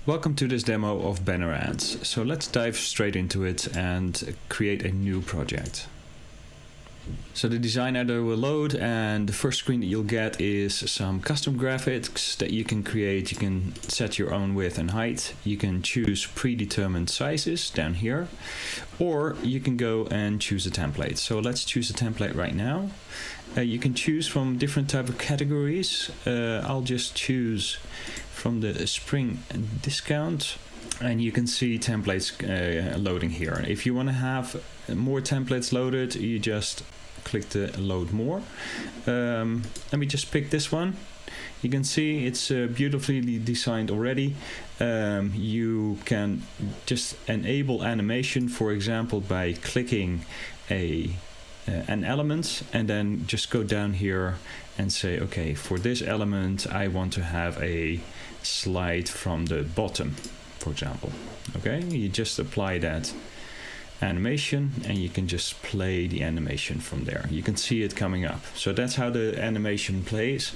Welcome to this demo of BanrAds. So let's dive straight into it and create a new project. So the design editor will load, and the first screen that you'll get is some custom graphics that you can create. You can set your own width and height. You can choose predetermined sizes down here, or you can go and choose a template. So let's choose a template right now. You can choose from different type of categories. I'll just choose from the spring discount, and you can see templates loading here. If you want to have more templates loaded, you just click the load more. Let me just pick this one. You can see it's beautifully designed already. You can just enable animation, for example, by clicking an element and then just go down here and say, okay, for this element I want to have a slide from the bottom, for example. Okay, you just apply that animation and you can just play the animation from there. You can see it coming up. So that's how the animation plays.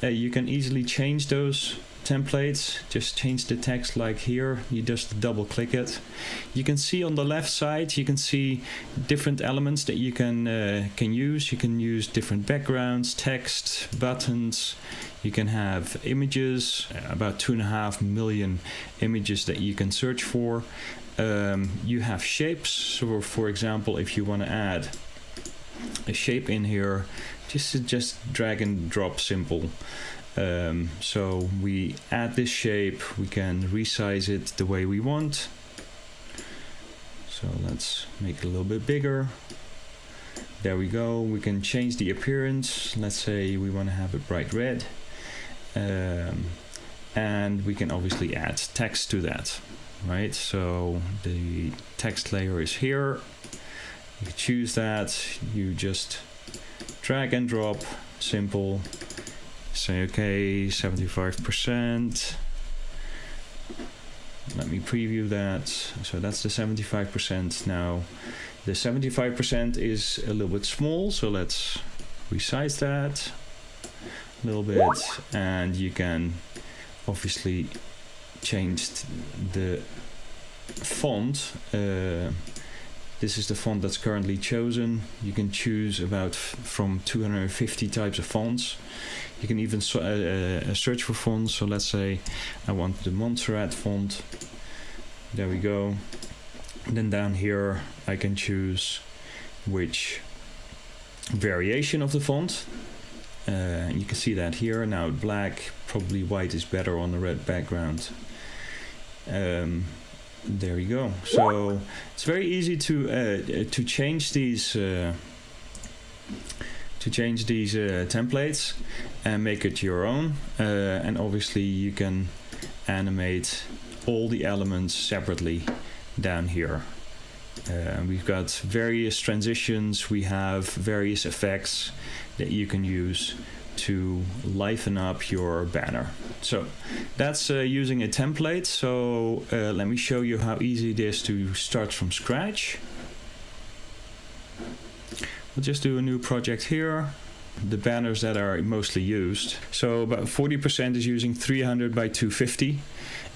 You can easily change those templates. Just change the text like here. You just double click it. You can see on the left side, you can see different elements that you can use. You can use different backgrounds, text, buttons. You can have images, about 2.5 million images that you can search for. You have shapes. So for example, if you want to add a shape in here, just drag and drop, simple. So we add this shape, we can resize it the way we want. So let's make it a little bit bigger. There we go. We can change the appearance. Let's say we want to have it bright red. And we can obviously add text to that, right? So the text layer is here. You choose that. You just drag and drop, simple. Say okay, 75%. Let me preview that. So that's the 75%. Now the 75% is a little bit small, so let's resize that a little bit, and you can obviously change the font. This is the font that's currently chosen. You can choose from 250 types of fonts. You can even search for fonts. So let's say I want the Montserrat font. There we go. And then down here I can choose which variation of the font. You can see that here. Now black, probably white is better on the red background. There you go. So it's very easy to change these templates and make it your own. And obviously you can animate all the elements separately down here. We've got various transitions. We have various effects that you can use to liven up your banner. So that's using a template. So let me show you how easy it is to start from scratch. We'll just do a new project here. The banners that are mostly used. So about 40% is using 300 by 250.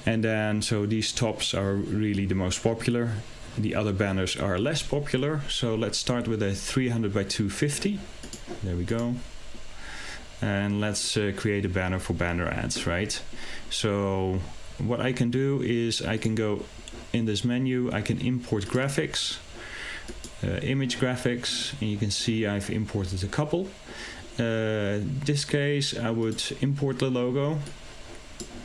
And then so these tops are really the most popular. The other banners are less popular. So let's start with a 300 by 250. There we go. And let's create a banner for BanrAds, right? So what I can do is I can go in this menu, I can import graphics, image graphics, and you can see I've imported a couple. This case I would import the logo.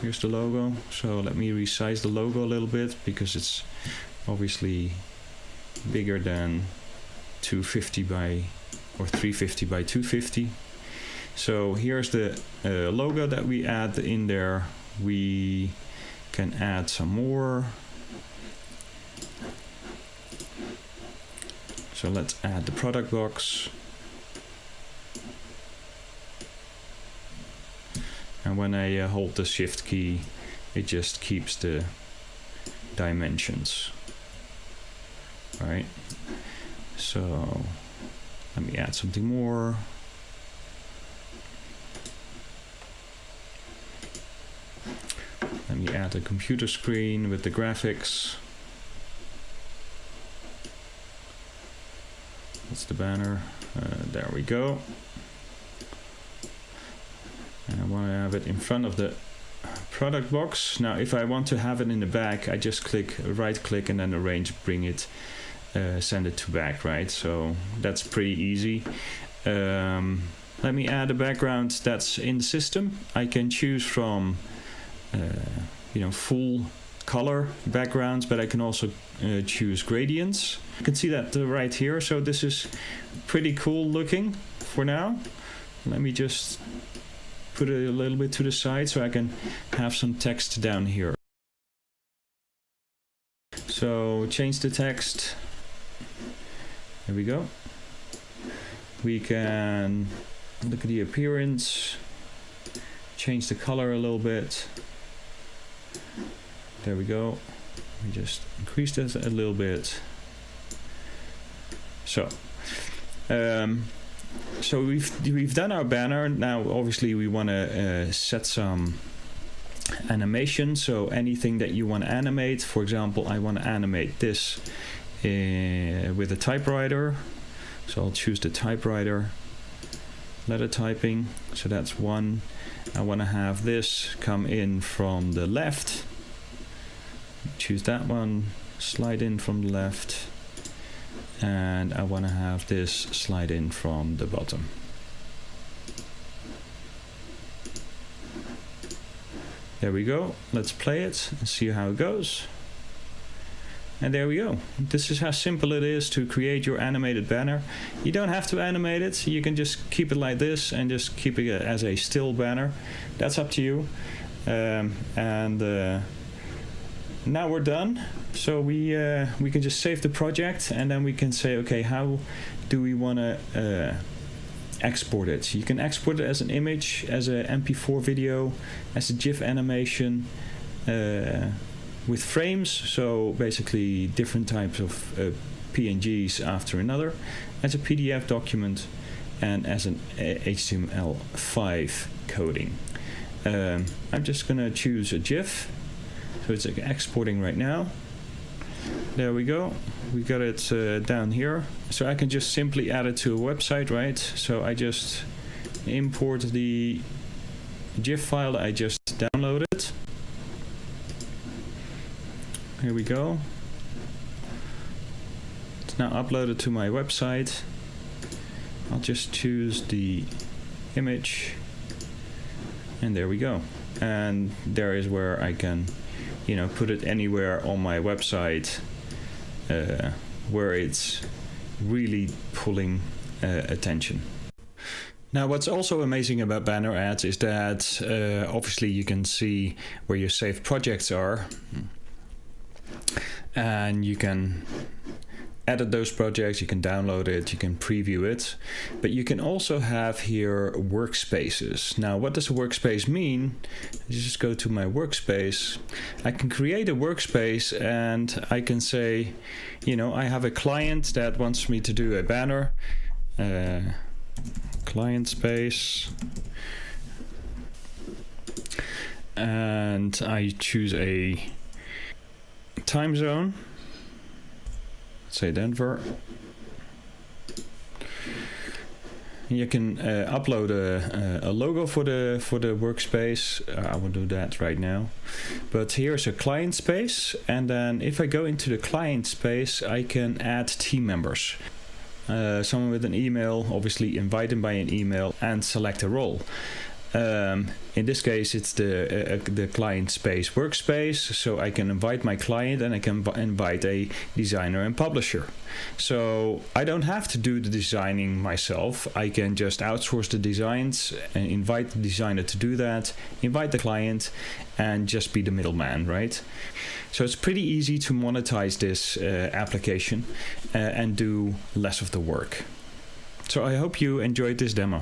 Here's the logo. So let me resize the logo a little bit because it's obviously bigger than 250 by or 350 by 250. So here's the logo that we add in there. We can add some more. So let's add the product box. And when I hold the shift key, it just keeps the dimensions. All right. So let me add something more. We add a computer screen with the graphics. That's the banner. There we go. And I want to have it in front of the product box. Now if I want to have it in the back, I just right click and then arrange, bring it, send it to back, right? So that's pretty easy. Let me add a background that's in the system. I can choose from full color backgrounds, but I can also choose gradients. You can see that right here. So this is pretty cool looking for now. Let me just put it a little bit to the side so I can have some text down here. So change the text. There we go. We can look at the appearance, change the color a little bit. There we go. We just increase this a little bit. So we've done our banner. Now obviously we want to set some animation. So anything that you want to animate, for example, I want to animate this with a typewriter. So I'll choose the typewriter, letter typing. So that's one. I want to have this come in from the left. Choose that one, slide in from the left. And I want to have this slide in from the bottom. There we go. Let's play it and see how it goes. And there we go. This is how simple it is to create your animated banner. You don't have to animate it. You can just keep it like this and just keep it as a still banner. That's up to you. Now we're done. So we can just save the project and then we can say, okay, how do we want to export it? You can export it as an image, as a MP4 video, as a GIF animation, with frames, so basically different types of PNGs after another, as a PDF document, and as an HTML5 coding. I'm just gonna choose a GIF, so it's exporting right now. There we go, we got it down here. So I can just simply add it to a website, right? So I just import the GIF file that I just downloaded. Here we go. It's now uploaded to my website. I'll just choose the image and there we go. And there is where I can, put it anywhere on my website where it's really pulling attention. Now what's also amazing about BanrAds is that obviously you can see where your saved projects are. And you can edit those projects, you can download it, you can preview it, but you can also have here workspaces. Now what does a workspace mean? You just go to my workspace. I can create a workspace and I can say, I have a client that wants me to do a banner, client space, and I choose a time zone, say Denver. You can upload a logo for the workspace. I will do that right now. But here's a client space, and then if I go into the client space, I can add team members. Someone with an email, obviously invite them by an email, and select a role. In this case, it's the client space workspace, so I can invite my client and I can invite a designer and publisher. So I don't have to do the designing myself. I can just outsource the designs and invite the designer to do that, invite the client, and just be the middleman, right? So it's pretty easy to monetize this application and do less of the work. So I hope you enjoyed this demo.